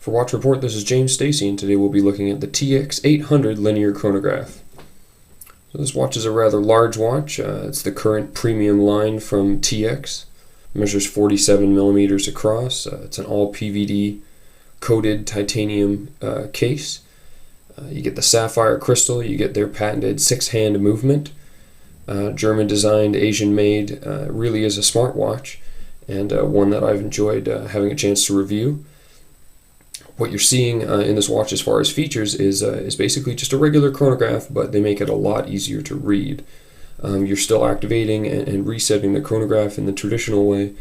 For Watch Report, this is James Stacy, and today we'll be looking at the TX800 linear chronograph. So this watch is a rather large watch. It's the current premium line from TX. It measures 47 millimeters across. It's an all PVD coated titanium case. You get the sapphire crystal. You get their patented 6-hand movement. German designed, Asian made. Really is a smart watch, and one that I've enjoyed having a chance to review. What you're seeing in this watch as far as features is basically just a regular chronograph, but they make it a lot easier to read. You're still activating and resetting the chronograph in the traditional way,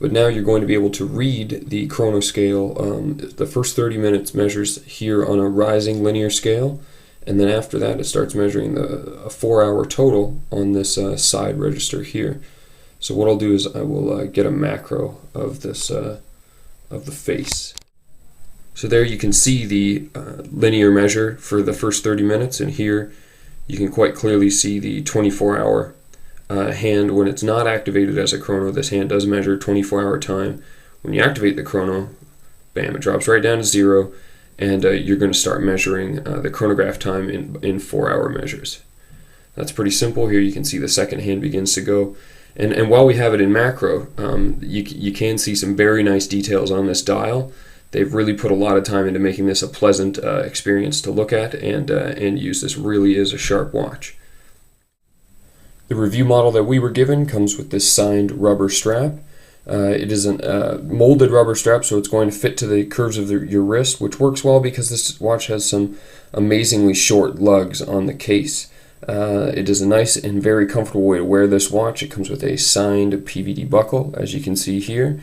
but now you're going to be able to read the chrono scale. The first 30 minutes measures here on a rising linear scale, and then after that it starts measuring a 4-hour total on this side register here. So what I'll do is I will get a macro of this of the face. So there you can see the linear measure for the first 30 minutes, and here you can quite clearly see the 24-hour hand. When it's not activated as a chrono, this hand does measure 24-hour time. When you activate the chrono, bam, it drops right down to 0, and you're going to start measuring the chronograph time in 4-hour measures. That's pretty simple. Here you can see the second hand begins to go. And while we have it in macro, you can see some very nice details on this dial. They've really put a lot of time into making this a pleasant experience to look at and use. This really is a sharp watch. The review model that we were given comes with this signed rubber strap. It is a molded rubber strap, so it's going to fit to the curves of your wrist, which works well because this watch has some amazingly short lugs on the case. It is a nice and very comfortable way to wear this watch. It comes with a signed PVD buckle, as you can see here.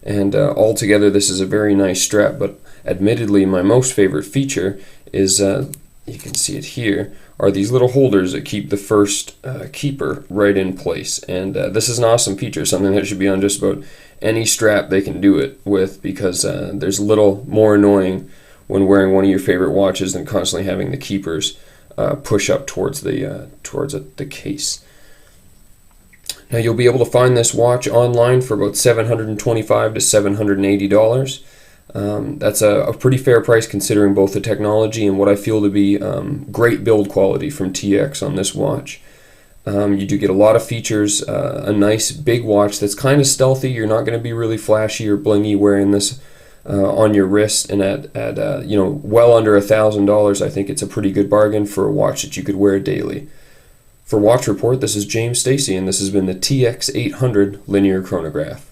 And altogether, this is a very nice strap, but admittedly, my most favorite feature is, you can see it here, are these little holders that keep the first keeper right in place. And this is an awesome feature, something that should be on just about any strap they can do it with, because there's little more annoying when wearing one of your favorite watches than constantly having the keepers push up towards the case. Now you'll be able to find this watch online for about $725 to $780. That's a pretty fair price considering both the technology and what I feel to be great build quality from TX on this watch. You do get a lot of features, a nice big watch that's kind of stealthy. You're not going to be really flashy or blingy wearing this on your wrist, and at well under $1,000, I think it's a pretty good bargain for a watch that you could wear daily. For Watch Report, this is James Stacy, and this has been the TX800 linear chronograph.